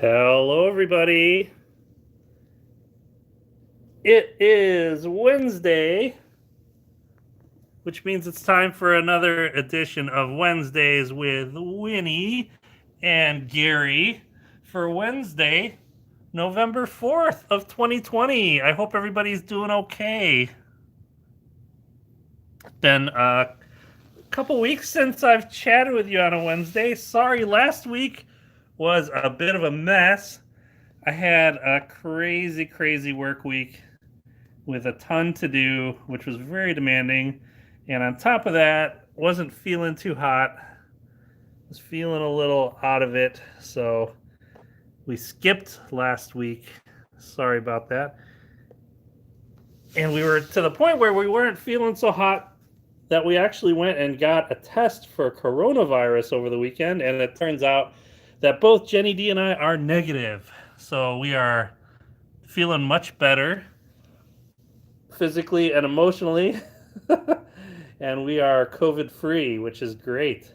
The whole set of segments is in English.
Hello, everybody. It is Wednesday, which means it's time for another edition of Wednesdays with Winnie and Gary for Wednesday, November 4th of 2020. I hope everybody's doing okay. Been a couple weeks since I've chatted with you on a Wednesday. Sorry, last week was a bit of a mess. I had a crazy work week with a ton to do, which was very demanding. And on top of that, wasn't feeling too hot. Was feeling a little out of it. So we skipped last week. Sorry about that. And we were to the point where we weren't feeling so hot that we actually went and got a test for coronavirus over the weekend. And it turns out that both Jenny D and I are negative. So we are feeling much better physically and emotionally. And we are COVID free, which is great.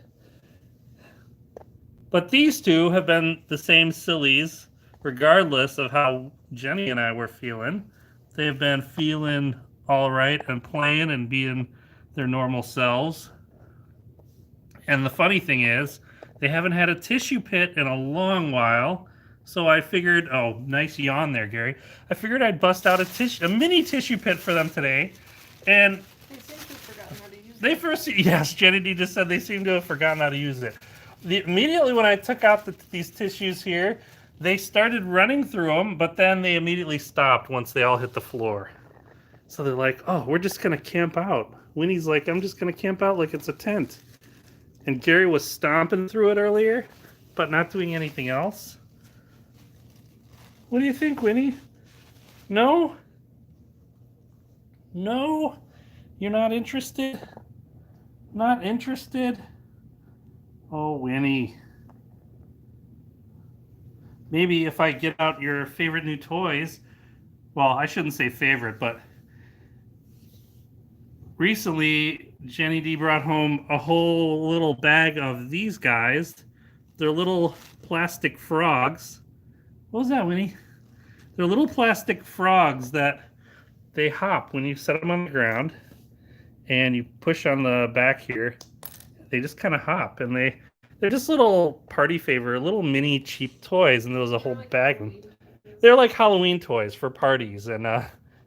But these two have been the same sillies, regardless of how Jenny and I were feeling. They've been feeling all right and playing and being their normal selves. And the funny thing is, they haven't had a tissue pit in a long while. So I figured, oh, nice yawn there, Gary. I figured I'd bust out a mini tissue pit for them today. And they seem to have forgotten how to use it. they first, yes, Jenny D just said they seem to have forgotten how to use it. Immediately when I took out these tissues here, they started running through them, but then they immediately stopped once they all hit the floor. So they're like, oh, we're just going to camp out. Winnie's like, I'm just going to camp out like it's a tent. And Gary was stomping through it earlier, but not doing anything else. What do you think, Winnie? No? No? You're not interested? Not interested? Oh, Winnie. Maybe if I get out your favorite new toys, well, I shouldn't say favorite, but recently Jenny D brought home a whole little bag of these guys. They're little plastic frogs. What was that, Winnie? They're little plastic frogs that they hop when you set them on the ground and you push on the back here. They just kind of hop, and they're just little party favor, little mini cheap toys, and there was a whole like bag of them. Halloween. They're like Halloween toys for parties, and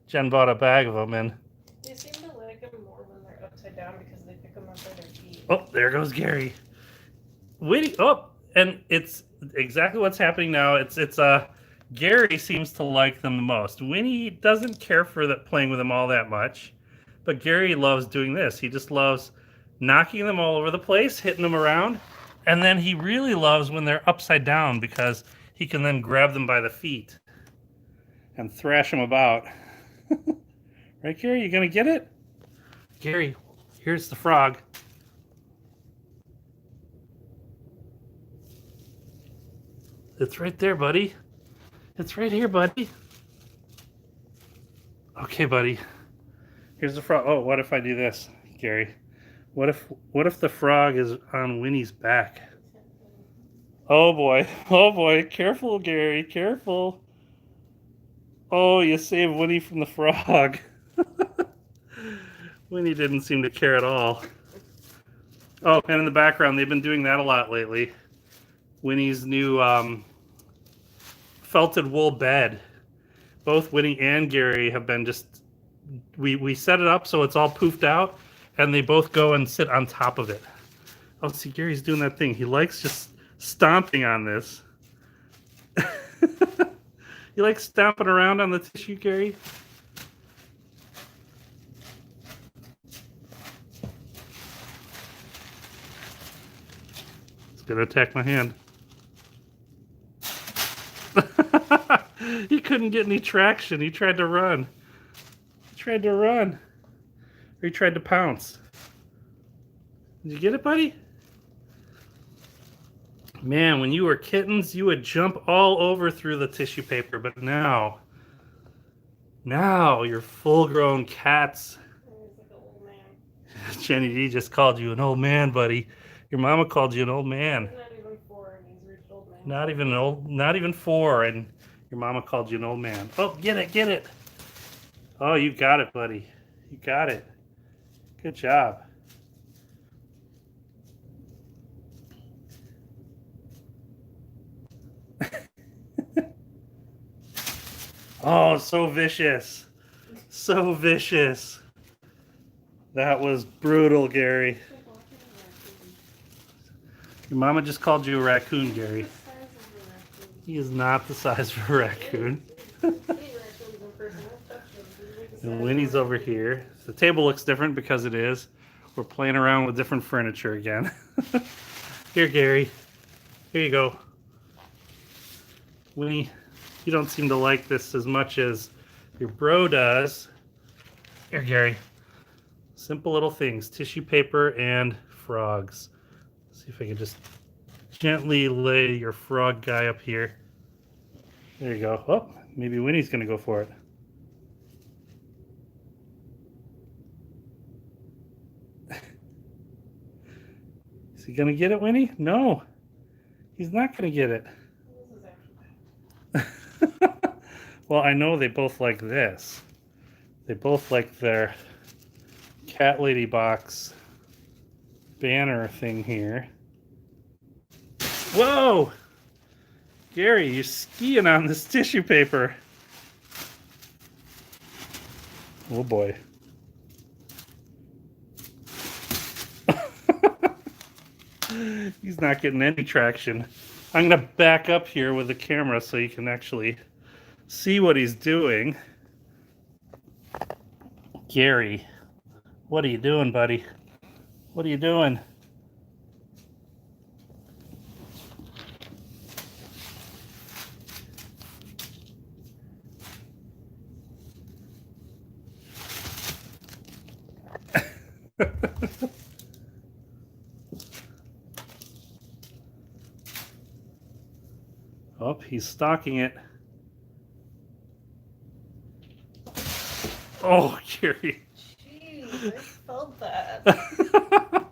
Jen bought a bag of them, and They seem to like them more when they're upside down because they pick them up by their feet. oh, there goes Gary. Winnie, oh, and it's exactly what's happening now. It's Gary seems to like them the most. Winnie doesn't care for playing with them all that much, but Gary loves doing this. He just loves knocking them all over the place, hitting them around, and then he really loves when they're upside down because he can then grab them by the feet and thrash them about. Right, Gary? You gonna get it? Gary, here's the frog. It's right there, buddy. It's right here, buddy. Okay, buddy. Here's the frog. Oh, what if I do this, Gary? What if the frog is on Winnie's back? Oh boy. Oh boy. Careful, Gary. Careful. Oh, you saved Winnie from the frog. Winnie didn't seem to care at all. Oh, and in the background, they've been doing that a lot lately. Winnie's new felted wool bed. Both Winnie and Gary have been just we set it up so it's all poofed out, and they both go and sit on top of it. Oh, see, Gary's doing that thing. He likes just stomping on this. You like stomping around on the tissue, Gary? It's gonna attack my hand. He couldn't get any traction. He tried to run. Or he tried to pounce. Did you get it, buddy? Man, when you were kittens, you would jump all over through the tissue paper, but now you're full-grown cats. He's like an old man. Jenny D just called you an old man, buddy. Your mama called you an old man. He's not even 4 and he's reached old man Not even old, not even 4, and your mama called you an old man. Oh, get it, get it. Oh, you got it, buddy. You got it. Good job. Oh, so vicious. So vicious. That was brutal, Gary. Your mama just called you a raccoon, Gary. He is not the size of a raccoon. And Winnie's over here. The table looks different because it is. We're playing around with different furniture again. Here, Gary. Here you go. Winnie, you don't seem to like this as much as your bro does. Here, Gary. Simple little things. Tissue paper and frogs. See if I can just gently lay your frog guy up here. There you go. Oh, maybe Winnie's going to go for it. Is he going to get it, Winnie? No. He's not going to get it. Well, I know they both like this. They both like their cat lady box banner thing here. Whoa! Gary, you're skiing on this tissue paper. Oh boy. He's not getting any traction. I'm going to back up here with the camera so you can actually see what he's doing. Gary, what are you doing, buddy? What are you doing? Oh, he's stalking it. Oh, Gary. Jeez, I felt that.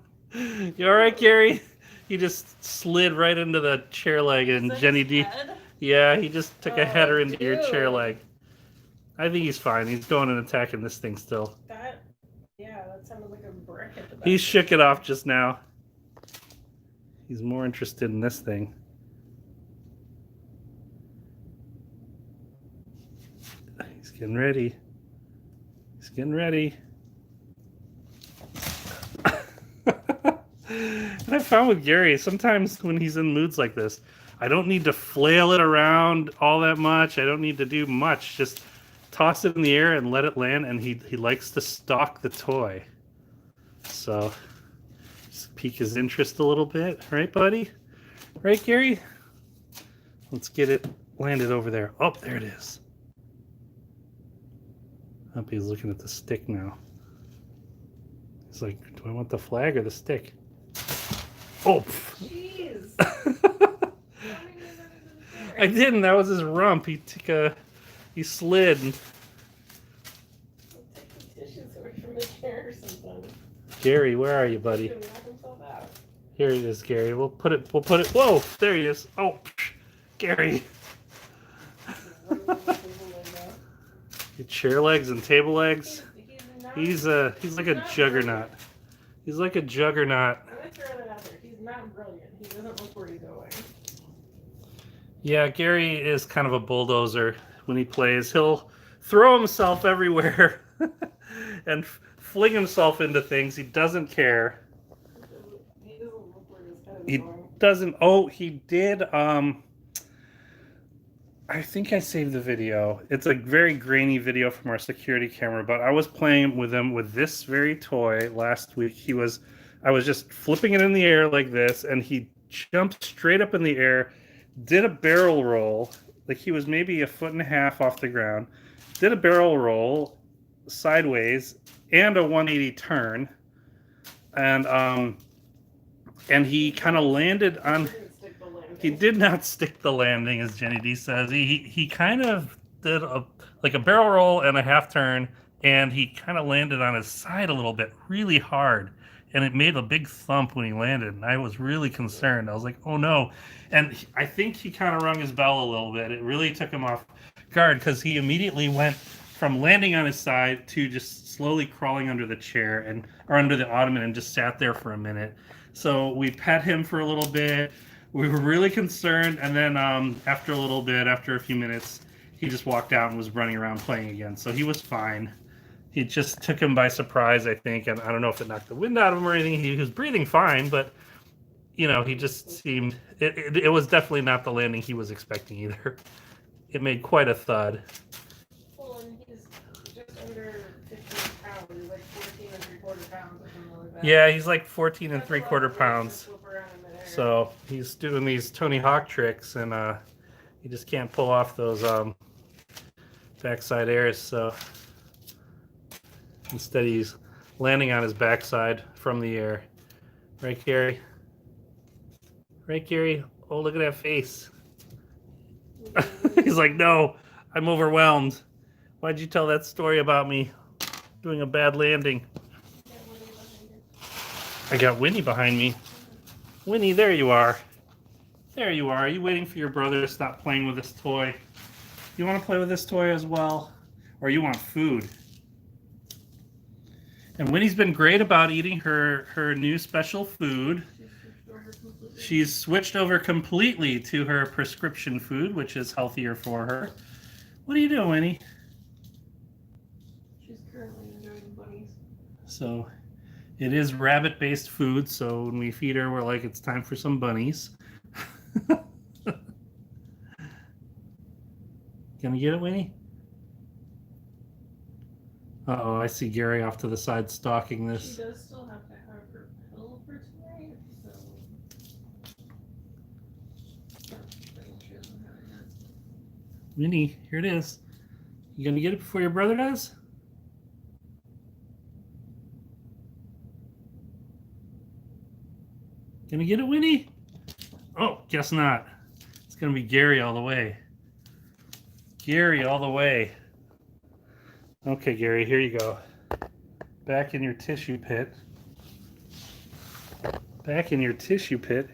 You all right, Gary? He just slid right into the chair leg, and Jenny D. Head? Yeah, he just took a header into your dude. chair leg. I think he's fine. He's going and attacking this thing still. That sounded like a brick at the back. He shook it off just now. He's more interested in this thing. He's getting ready. He's getting ready. And I found with Gary, sometimes when he's in moods like this, I don't need to flail it around all that much. I don't need to do much. Just toss it in the air and let it land, and he likes to stalk the toy. So, just pique his interest a little bit. Right, buddy? Right, Gary? Let's get it landed over there. Oh, there it is. I hope he's looking at the stick now. He's like, do I want the flag or the stick? Oh! Jeez. I didn't. That was his rump. He slid. And... Take the tissues away from the chair or something. Gary, where are you, buddy? He's gonna knock himself out. Here it is, Gary. We'll put it. Whoa! There he is. Oh, Gary. Your chair legs and table legs. He's like a juggernaut. He's like a juggernaut. I'm gonna throw that out there. He's not brilliant. He doesn't look where he's going. Yeah, Gary is kind of a bulldozer when he plays. He'll throw himself everywhere and fling himself into things. He doesn't care. He doesn't look where his head is He going. doesn't. Oh, he did. I think I saved the video. It's a very grainy video from our security camera, but I was playing with him with this very toy last week. I was just flipping it in the air like this, and he jumped straight up in the air, did a barrel roll, like he was maybe 1.5 feet off the ground, did a barrel roll sideways and a 180 turn, and he kind of landed on. He did not stick the landing, as Jenny D says. He kind of did a barrel roll and a half turn, and he kind of landed on his side a little bit, really hard. and it made a big thump when he landed, and I was really concerned. I was like, oh no. And I think he kind of rung his bell a little bit. It really took him off guard because he immediately went from landing on his side to just slowly crawling under the chair or under the ottoman and just sat there for a minute. So we pet him for a little bit. We were really concerned, and then after a little bit, after a few minutes, he just walked out and was running around playing again. So he was fine. It just took him by surprise, I think, and I don't know if it knocked the wind out of him or anything. He was breathing fine, but he just seemed it was definitely not the landing he was expecting either. It made quite a thud. Well, and he's just under 15 pounds. He's like 14 3/4 pounds. Really bad. Yeah, he's like 14 3/4 pounds. So he's doing these Tony Hawk tricks, and he just can't pull off those backside airs. So instead, he's landing on his backside from the air. Right, Gary? Right, Gary? Oh, look at that face. He's like, no, I'm overwhelmed. Why'd you tell that story about me doing a bad landing? I got Winnie behind me. Winnie, there you are. There you are. Are you waiting for your brother to stop playing with this toy? You want to play with this toy as well? Or you want food? And Winnie's been great about eating her new special food. She's switched over completely to her prescription food, which is healthier for her. What are you doing, Winnie? She's currently enjoying bunnies. So it is rabbit-based food, so when we feed her, we're like, it's time for some bunnies. Gonna get it, Winnie? Uh-oh, I see Gary off to the side stalking this. She does still have to have her pill for tonight, so... Winnie, here it is. You gonna get it before your brother does? Gonna get it, Winnie? Oh, guess not. It's gonna be Gary all the way. Gary all the way. Okay, Gary, here you go. Back in your tissue pit. Back in your tissue pit.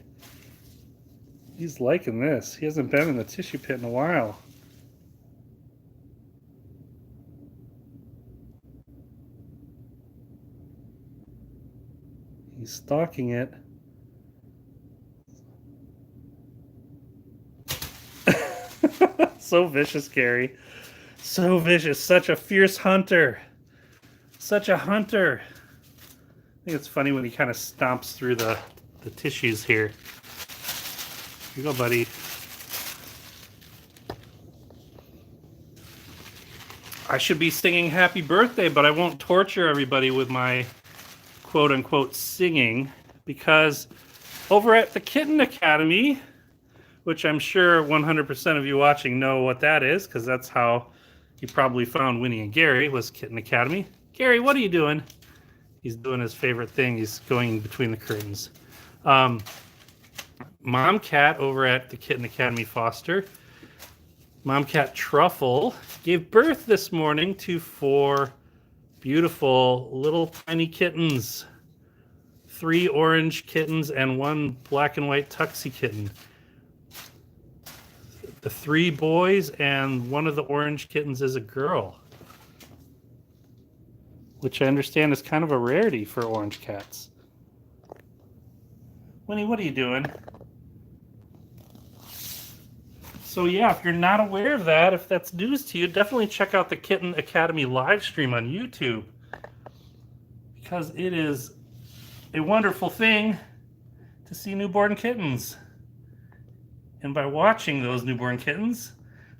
He's liking this. He hasn't been in the tissue pit in a while. He's stalking it. So vicious, Gary. So vicious. Such a fierce hunter. Such a hunter. I think it's funny when he kind of stomps through the tissues here. Here you go, buddy. I should be singing happy birthday, but I won't torture everybody with my quote-unquote singing, because over at the Kitten Academy, which I'm sure 100% of you watching know what that is, because that's how you probably found Winnie and Gary, was Kitten Academy. Gary, what are you doing? He's doing his favorite thing. He's going between the curtains. Mom Cat over at the Kitten Academy Foster, Mom Cat Truffle, gave birth this morning to 4 beautiful little tiny kittens. 3 orange kittens and 1 black and white tuxie kitten. The 3 boys and one of the orange kittens is a girl, which I understand is kind of a rarity for orange cats. Winnie, what are you doing? So yeah, if you're not aware of that, if that's news to you, definitely check out the Kitten Academy live stream on YouTube, because it is a wonderful thing to see newborn kittens. And by watching those newborn kittens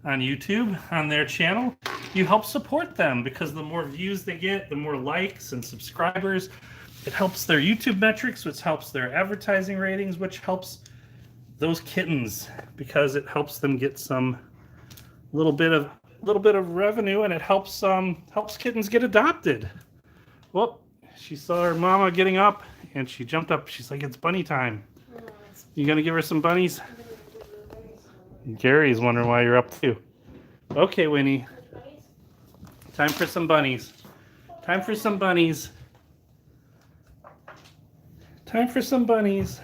on YouTube, on their channel, you help support them, because the more views they get, the more likes and subscribers, it helps their YouTube metrics, which helps their advertising ratings, which helps those kittens, because it helps them get some little bit of revenue, and it helps kittens get adopted. Well, she saw her mama getting up, and she jumped up. She's like, "It's bunny time. You gonna give her some bunnies?" Gary's wondering why you're up too. Okay, Winnie. Time for some bunnies. Time for some bunnies. Time for some bunnies.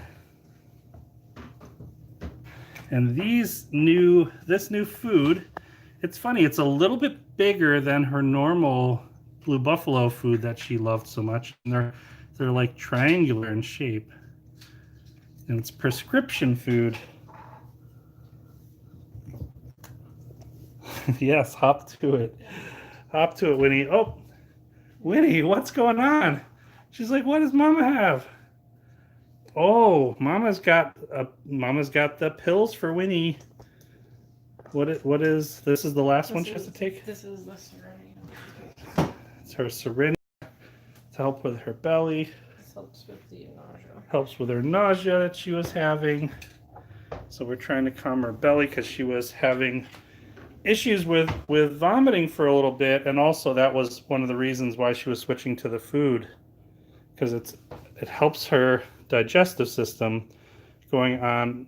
And this new food, it's funny, it's a little bit bigger than her normal Blue Buffalo food that she loved so much. And they're like triangular in shape. And it's prescription food. Yes, hop to it. Hop to it, Winnie. Oh, Winnie, what's going on? She's like, what does Mama have? Oh, Mama's got the pills for Winnie. What is this? Is the last one she has to take? This is the Serenity. It's her Serenity to help with her belly. This helps with the nausea. Helps with her nausea that she was having. So we're trying to calm her belly because she was having issues with vomiting for a little bit, and also that was one of the reasons why she was switching to the food, because it helps her digestive system going on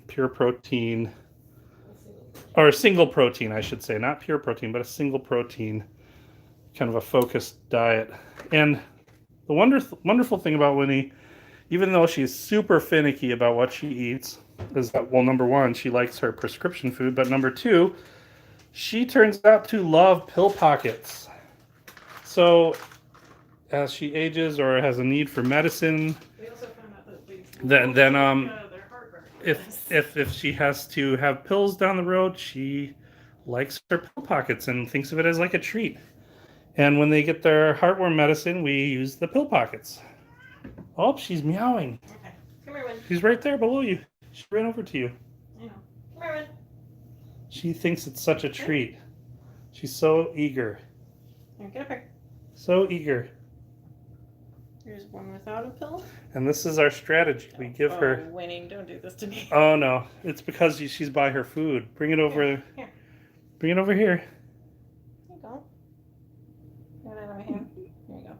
pure protein, or a single protein, I should say, not pure protein, but a single protein, kind of a focused diet. And the wonderful thing about Winnie, even though she's super finicky about what she eats, is that, well, number one, she likes her prescription food, but number two, she turns out to love pill pockets. So as she ages or has a need for medicine, We also found out that their heart if she has to have pills down the road, she likes her pill pockets and thinks of it as like a treat. And when they get their heartworm medicine, we use the pill pockets. Oh, she's meowing. Okay. Come here, Win. She's right there below you. She ran over to you. I know. Come here, Win. She thinks it's such a treat. She's so eager. Here, get up here. So eager. Here's one without a pill. And this is our strategy. We give her... Winnie, don't do this to me. Oh, no. It's because she's by her food. Bring it over. Here. Bring it over here. Here you go. Get it out of my hand. Here you go.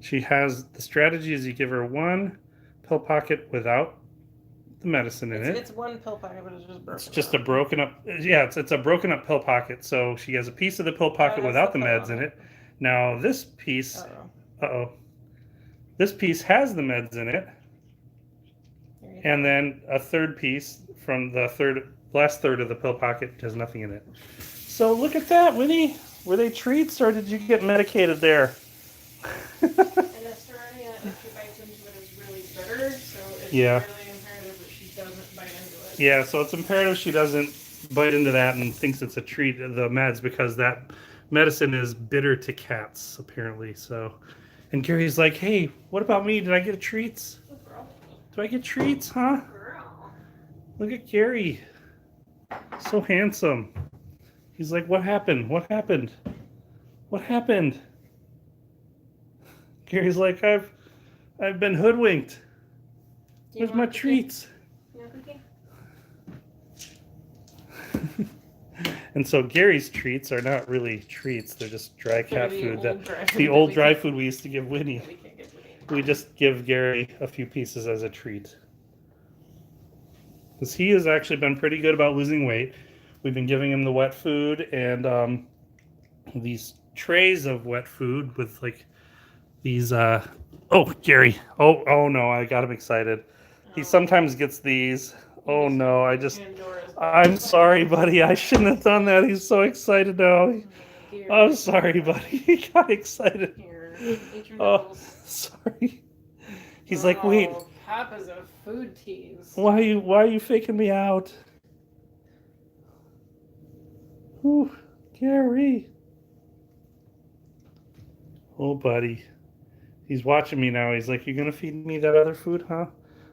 She has... The strategy is you give her one pill pocket without the medicine in it. It's one pill pocket, but it's just broken. It's just a broken up... Yeah, it's a broken up pill pocket. So she has a piece of the pill pocket without the meds in it. Now this piece... Uh-oh. This piece has the meds in it. And then a third piece from the last third of the pill pocket has nothing in it. So look at that, Winnie. Were they treats or did you get medicated there? And the Serenity, if she bites into it, is really bitter, so it's really imperative that she doesn't bite into it. Yeah, so it's imperative she doesn't bite into that and thinks it's a treat, the meds, because that medicine is bitter to cats, apparently. So, and Gary's like, hey, what about me? Did I get treats? Do I get treats, huh? Look at Gary. So handsome. He's like, what happened? What happened? What happened? Gary's like, I've been hoodwinked. Where's my treats? And so Gary's treats are not really treats. They're just dry cat food. The old dry food we used to give Winnie. We just give Gary a few pieces as a treat. Because he has actually been pretty good about losing weight. We've been giving him the wet food and these trays of wet food with like these oh, Gary. Oh no, I got him excited. He sometimes gets these. Oh no, I'm sorry, buddy. I shouldn't have done that. He's so excited now. I'm sorry, buddy. He got excited. Oh, sorry. He's like, wait. Papa's a food tease. Why are you faking me out? Ooh, Gary. Oh, buddy. He's watching me now. He's like, you gonna feed me that other food, huh?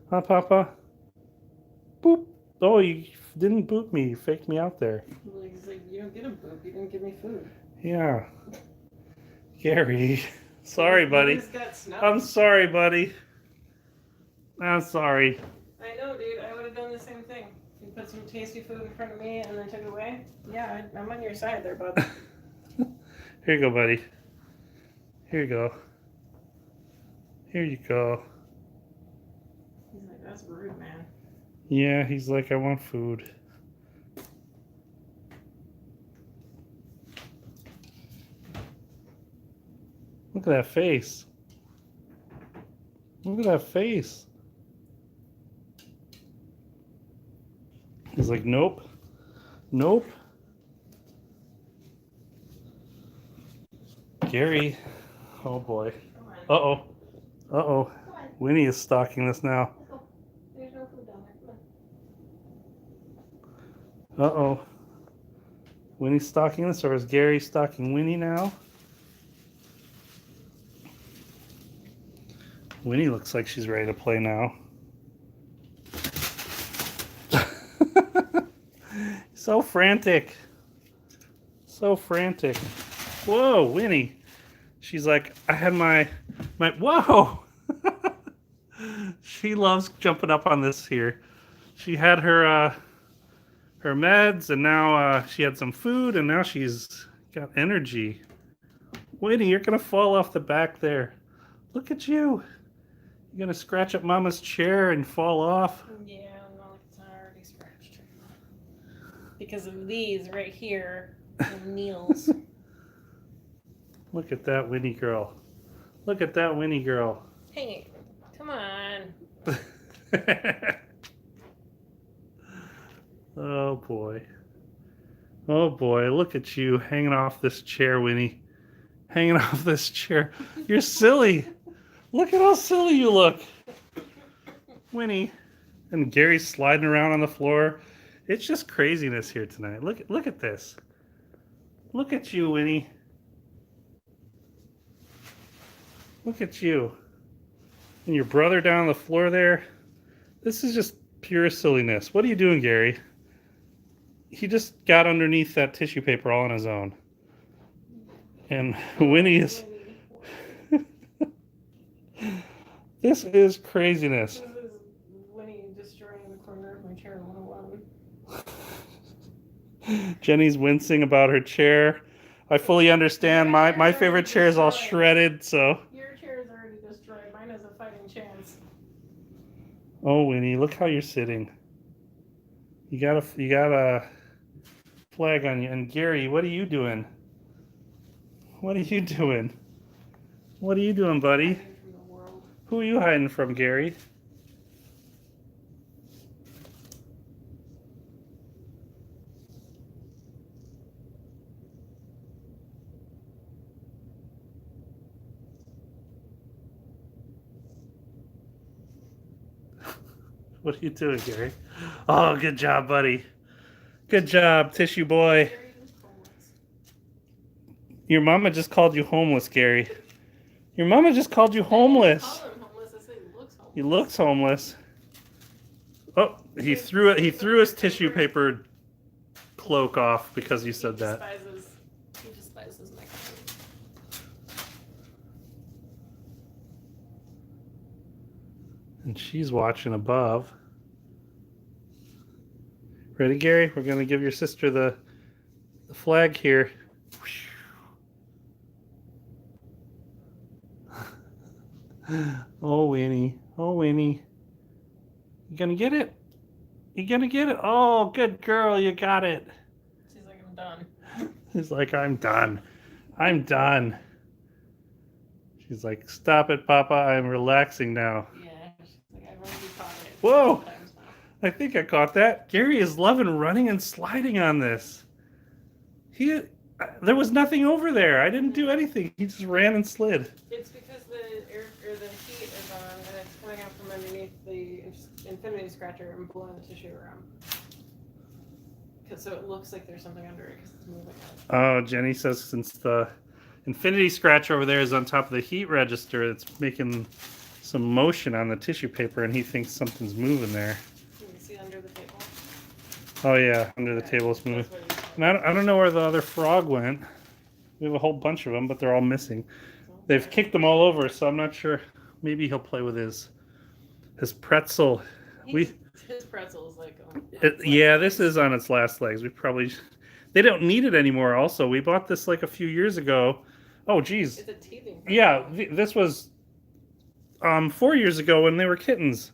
Huh, Papa? Boop. Oh, you didn't boop me. You faked me out there. He's like, you don't get a boop. You didn't give me food. Yeah. Gary. Sorry, buddy. I'm sorry, buddy. I'm sorry. I know, dude. I would have done the same thing. You put some tasty food in front of me and then took it away. Yeah, I'm on your side there, bud. Here you go, buddy. Here you go. Here you go. He's like, that's rude, man. Yeah, he's like, I want food. Look at that face. Look at that face. He's like, nope. Nope. Gary. Oh boy. Uh-oh. Uh-oh. Winnie is stalking this now. There's no food down there. Uh-oh. Winnie's stalking this, or is Gary stalking Winnie now? Winnie looks like she's ready to play now. So frantic. So frantic. Whoa, Winnie. She's like, I had my whoa. She loves jumping up on this here. She had her meds, and now she had some food, and now she's got energy. Winnie, you're gonna fall off the back there. Look at you. You're gonna scratch up Mama's chair and fall off. Yeah, no, it's already scratched. Because of these right here, the nails. Look at that Winnie girl. Look at that Winnie girl. Hey, come on. Oh boy. Oh boy, look at you hanging off this chair, Winnie. Hanging off this chair. You're silly. Look at how silly you look. Winnie. And Gary's sliding around on the floor. It's just craziness here tonight. Look at this. Look at you, Winnie. Look at you. And your brother down on the floor there. This is just pure silliness. What are you doing, Gary? He just got underneath that tissue paper all on his own. And Winnie is... This is craziness. This is Winnie destroying the corner of my chair 101. Jenny's wincing about her chair. I fully understand. My favorite chair is all shredded, so... Your chair is already destroyed. Mine has a fighting chance. Oh, Winnie, look how you're sitting. You got a flag on you. And Gary, what are you doing? What are you doing? What are you doing, buddy? From the world. Who are you hiding from, Gary? What are you doing, Gary? Oh, good job, buddy. Good job, tissue boy. Your mama just called you homeless, Gary. Your mama just called you homeless. I didn't call him homeless. I said he looks homeless. He looks homeless. Oh, he threw it. He threw his tissue paper cloak off because you said that. He despises my cousin. And she's watching above. Ready, Gary? We're gonna give your sister the flag here. Oh, Winnie. Oh, Winnie. You gonna get it? You gonna get it? Oh, good girl. You got it. She's like, I'm done. He's like, I'm done. I'm done. She's like, stop it, Papa. I'm relaxing now. Yeah, she's like, I've already caught it. Whoa. Times now. I think I caught that. Gary is loving running and sliding on this. There was nothing over there. I didn't do anything. He just ran and slid. It's because the heat is on and it's coming out from underneath the infinity scratcher and blowing the tissue around. So it looks like there's something under it because it's moving out. Oh, Jenny says since the infinity scratcher over there is on top of the heat register, it's making some motion on the tissue paper, and he thinks something's moving there. Can you see under the table? Oh yeah, under the table it's moving. And I don't know where the other frog went. We have a whole bunch of them, but they're all missing. They've kicked them all over, so I'm not sure. Maybe he'll play with his pretzel. His pretzel is like... Yeah, this is on its last legs. They don't need it anymore also. We bought this like a few years ago. Oh, geez. It's a teething pretzel. Yeah, this was 4 years ago when they were kittens.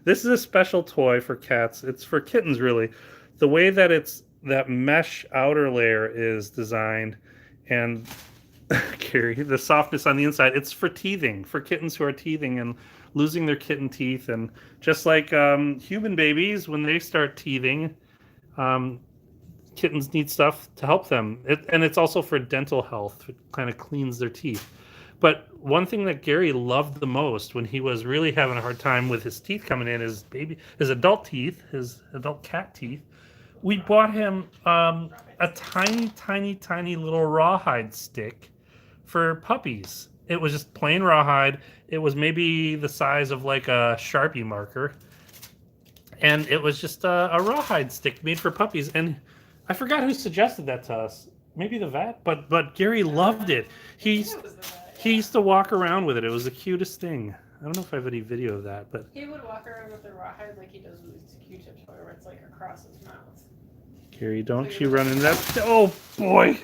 This is a special toy for cats. It's for kittens, really. The way that that mesh outer layer is designed And Gary, the softness on the inside, it's for teething, for kittens who are teething and losing their kitten teeth. And just like human babies, when they start teething, um, kittens need stuff to help them. And it's also for dental health. It kind of cleans their teeth. But one thing that Gary loved the most when he was really having a hard time with his teeth coming in, his adult teeth, his adult cat teeth, we bought him a tiny, tiny, tiny little rawhide stick for puppies. It was just plain rawhide. It was maybe the size of like a Sharpie marker. And it was just a rawhide stick made for puppies. And I forgot who suggested that to us. Maybe the vet, but Gary loved it. He used to walk around with it. It was the cutest thing. I don't know if I have any video of that, but He would walk around with the rawhide like he does with his Q-tips, where it's like across his mouth. Gary, don't you run into that. Oh boy.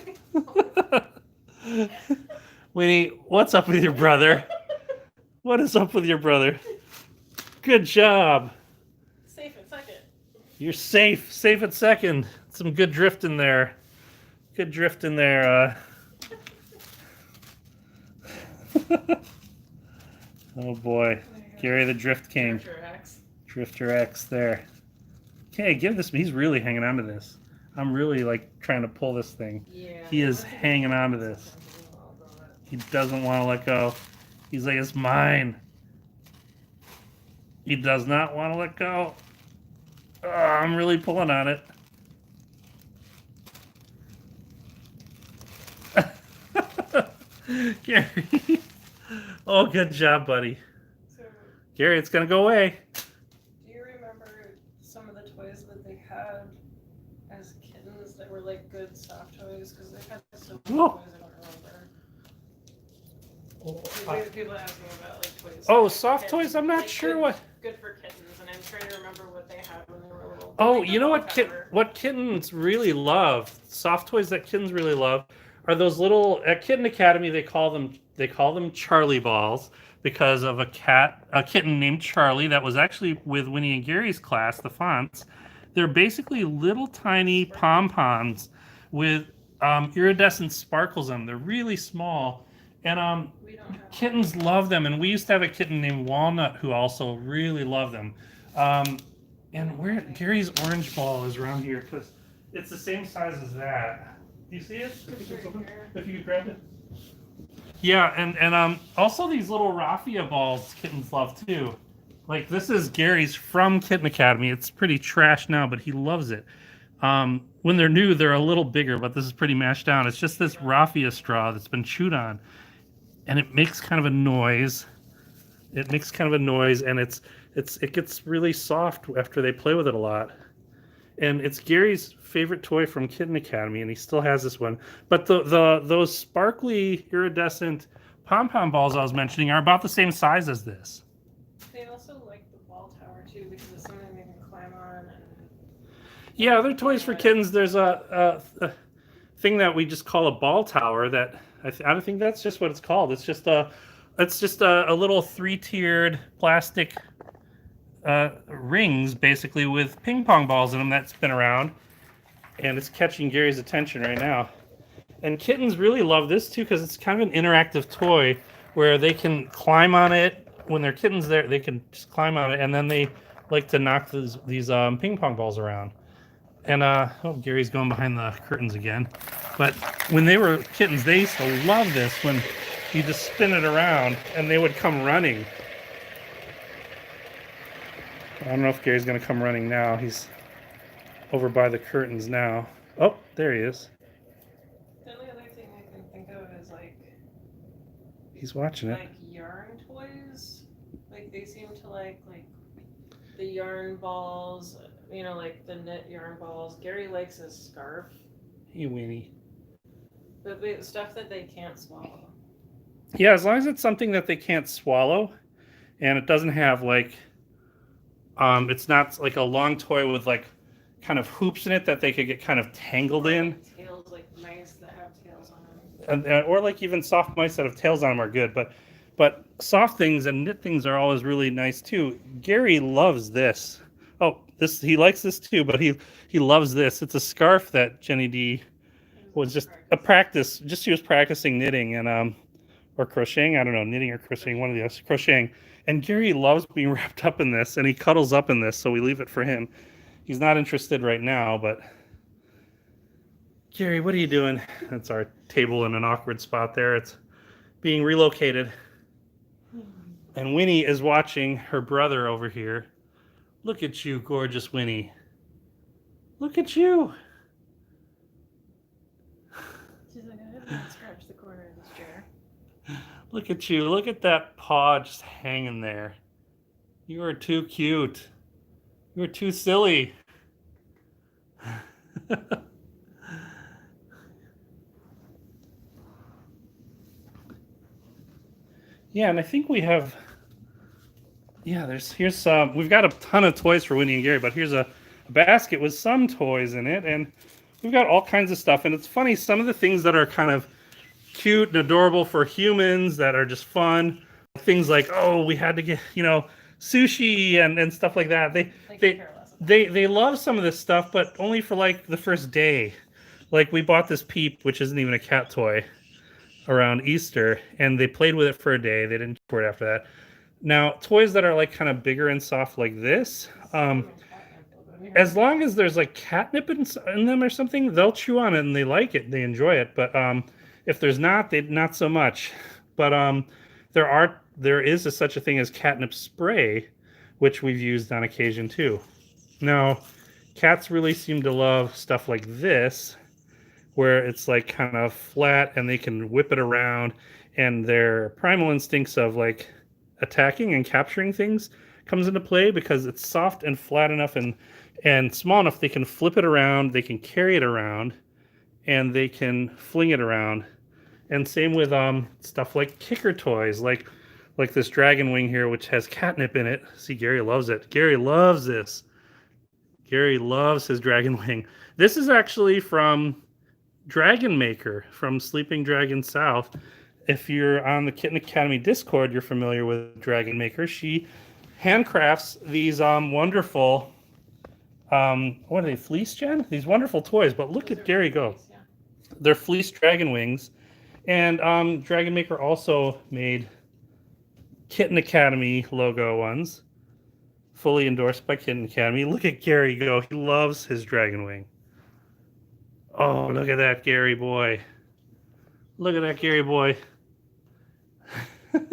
Winnie, what's up with your brother? What is up with your brother? Good job. Safe at second. You're safe. Safe at second. Some good drift in there. Good drift in there. Oh boy. Gary the Drift King. Drifter X there. Okay, give this. He's really hanging on to this. I'm really like trying to pull this thing. Yeah. He is hanging on to this. He doesn't want to let go. He's like, it's mine. He does not want to let go. Oh, I'm really pulling on it. Gary. Oh, good job, buddy. So, Gary, it's going to go away. do you remember some of the toys that they had as kittens that were like good soft toys? Because they've had so many Oh. toys I don't remember. People ask me about like toys. Oh, like soft kittens, toys? I'm not like, sure good, what. Good for kittens, and I'm trying to remember what they had when they were little. Oh, Like you know the what? ball What kittens really love? Soft toys that kittens really love are those little. At Kitten Academy, they call them Charlie balls because of a kitten named Charlie that was actually with Winnie and Gary's class, the Fonts. They're basically little tiny pom poms with iridescent sparkles on them. They're really small, and We don't have kittens love them. And we used to have a kitten named Walnut who also really loved them. And where Gary's orange ball is around here because it's the same size as that. Do you see it? If you could grab it. Yeah, and also these little raffia balls kittens love too. Like this is Gary's from Kitten Academy. It's pretty trash now, but he loves it. When they're new, they're a little bigger, but this is pretty mashed down. It's just this raffia straw that's been chewed on, and it makes kind of a noise. It makes kind of a noise, and it gets really soft after they play with it a lot. And it's Gary's favorite toy from Kitten Academy, and he still has this one. But those sparkly iridescent pom pom balls I was mentioning are about the same size as this. They also like the ball tower too because it's something they can climb on. And Yeah, they're toys for kittens. There's a thing that we just call a ball tower that I don't think that's just what it's called. It's just a little 3-tiered plastic rings basically with ping pong balls in them that spin around, and it's catching Gary's attention right now. And kittens really love this too because it's kind of an interactive toy where they can climb on it. When they're kittens, they can just climb on it, and then they like to knock these ping pong balls around. And oh, Gary's going behind the curtains again. But when they were kittens, they used to love this when you just spin it around and they would come running. I don't know if Gary's going to come running now. He's over by the curtains now. Oh, there he is. the only other thing I can think of is like He's watching it. yarn toys. Like they seem to like the yarn balls. You know, like the knit yarn balls. Gary likes his scarf. Hey, Winnie. But stuff that they can't swallow. Yeah, as long as it's something that they can't swallow, and it doesn't have like, it's not like a long toy with like kind of hoops in it that they could get kind of tangled in. Tails, like mice that have tails on them. Or like even soft mice that have tails on them are good, but soft things and knit things are always really nice too. Gary loves this. Oh, he likes this too, but he loves this. It's a scarf that Jenny D was just a practice. Just she was practicing knitting and or crocheting. I don't know, knitting or crocheting, one of the other. Crocheting. And Gary loves being wrapped up in this, and he cuddles up in this, so we leave it for him. He's not interested right now, but Gary, what are you doing? That's our table in an awkward spot there. It's being relocated. And Winnie is watching her brother over here. Look at you, gorgeous Winnie. Look at you. She's like, I have not scratched the corner of this chair. Look at you. Look at that paw just hanging there. You are too cute. You are too silly. Yeah, and I think we have. Yeah, here's some. We've got a ton of toys for Winnie and Gary, but here's a basket with some toys in it, and we've got all kinds of stuff. And it's funny, some of the things that are kind of cute and adorable for humans that are just fun, things like, oh, we had to get sushi and stuff like that. They love some of this stuff, but only for like the first day. Like we bought this Peep, which isn't even a cat toy, around Easter, and they played with it for a day. They didn't care for it after that. Now, toys that are like kind of bigger and soft like this, as long as there's like catnip in them or something, they'll chew on it and they like it, they enjoy it. But if there's not, they not so much. But there is such a thing as catnip spray, which we've used on occasion too. Now, cats really seem to love stuff like this, where it's like kind of flat and they can whip it around, and their primal instincts of like attacking and capturing things comes into play because it's soft and flat enough and small enough they can flip it around, they can carry it around, and they can fling it around. And same with stuff like kicker toys, like this dragon wing here, which has catnip in it. See, Gary loves it. Gary loves this. Gary loves his dragon wing. This is actually from Dragon Maker from Sleeping Dragon South. If you're on the Kitten Academy Discord, you're familiar with Dragon Maker. She handcrafts these wonderful, what are they, fleece, Jen? These wonderful toys. But look at Gary go. Yeah. They're fleece dragon wings. And Dragon Maker also made Kitten Academy logo ones, fully endorsed by Kitten Academy. Look at Gary go. He loves his dragon wing. Oh, look at that Gary boy. Look at that Gary boy. I'm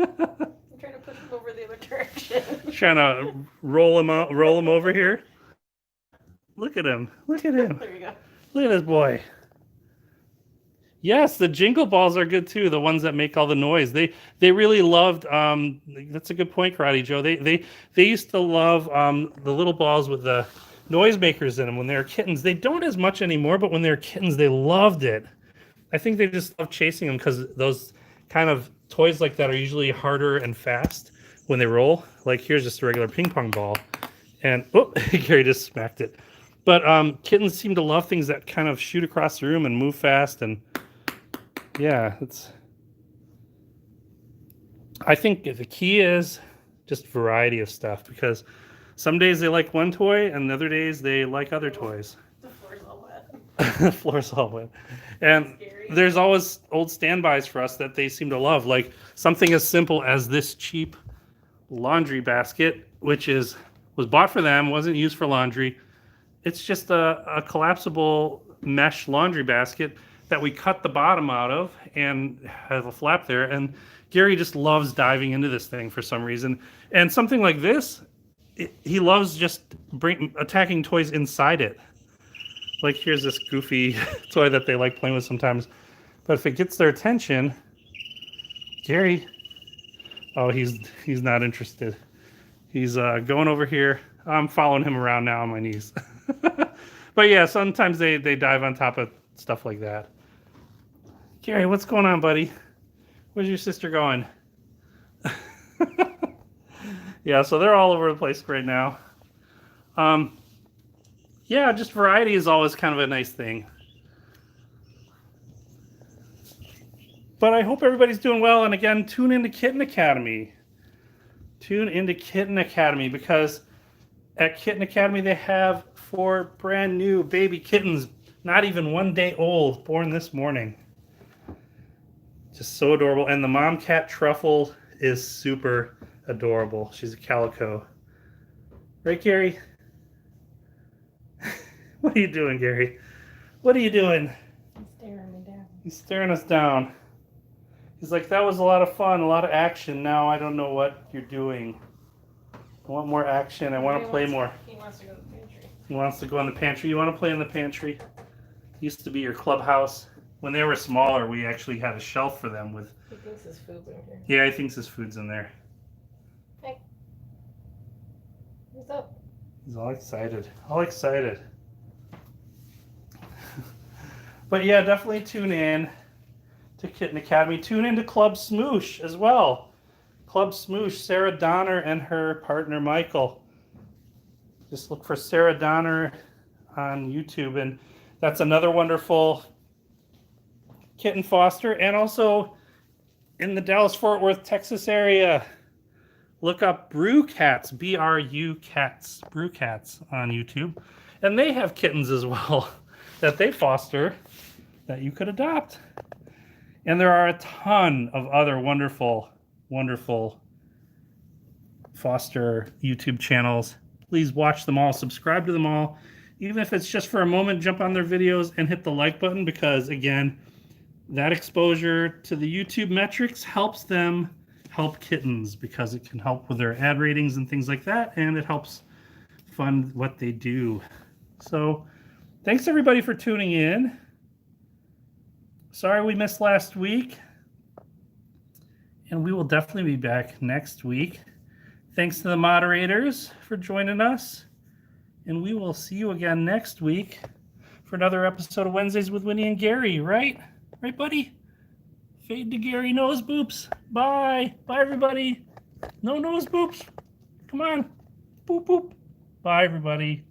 trying to push him over the other direction. Trying to roll him over here. Look at him. Look at him. There you go. Look at this boy. Yes, the jingle balls are good too. The ones that make all the noise. They really loved. That's a good point, Karate Joe. They used to love the little balls with the noisemakers in them when they were kittens. They don't as much anymore, but when they were kittens, they loved it. I think they just love chasing them because those kind of toys like that are usually harder and fast when they roll. Like here's just a regular ping pong ball, and oh, Gary just smacked it. But kittens seem to love things that kind of shoot across the room and move fast, and yeah, I think the key is just variety of stuff, because some days they like one toy and other days they like other toys. The floor's all wet. The floor's all wet. And there's always old standbys for us that they seem to love, like something as simple as this cheap laundry basket, which was bought for them, wasn't used for laundry. It's just a collapsible mesh laundry basket that we cut the bottom out of and have a flap there. And Gary just loves diving into this thing for some reason. And something like this, he loves just attacking toys inside it. Like here's this goofy toy that they like playing with sometimes. But if it gets their attention, Gary, oh, he's not interested. He's going over here. I'm following him around now on my knees. But yeah, sometimes they dive on top of stuff like that. Gary, what's going on, buddy? Where's your sister going? Yeah, so they're all over the place right now. Yeah, just variety is always kind of a nice thing. But I hope everybody's doing well. And again, tune into Kitten Academy. Tune into Kitten Academy, because at Kitten Academy they have 4 brand new baby kittens Not even 1 day old, born this morning. Just so adorable. And the mom cat Truffle is super adorable. She's a calico. Right, Gary? What are you doing, Gary? What are you doing? He's staring me down. He's staring us down. He's like, that was a lot of fun, a lot of action. Now I don't know what you're doing. I want more action. I want to play more. He wants to go to the pantry. He wants to go in the pantry. You want to play in the pantry? Used to be your clubhouse. When they were smaller, we actually had a shelf for them with... He thinks his food's in here. Yeah, he thinks his food's in there. Hey. What's up? He's all excited. All excited. But yeah, definitely tune in to Kitten Academy. Tune into Club Smoosh as well. Club Smoosh, Sarah Donner and her partner Michael. Just look for Sarah Donner on YouTube, and that's another wonderful kitten foster. And also in the Dallas-Fort Worth, Texas area, look up Brew Cats, BRU Cats, Brew Cats on YouTube. And they have kittens as well that they foster that you could adopt. And there are a ton of other wonderful, wonderful foster YouTube channels. Please watch them all, subscribe to them all. Even if it's just for a moment, jump on their videos and hit the like button, because again, that exposure to the YouTube metrics helps them help kittens, because it can help with their ad ratings and things like that, and it helps fund what they do. So thanks everybody for tuning in. Sorry we missed last week, and we will definitely be back next week. Thanks to the moderators for joining us, and we will see you again next week for another episode of Wednesdays with Winnie and Gary, right? Right, buddy? Fade to Gary nose boops. Bye. Bye, everybody. No nose boops. Come on. Boop, boop. Bye, everybody.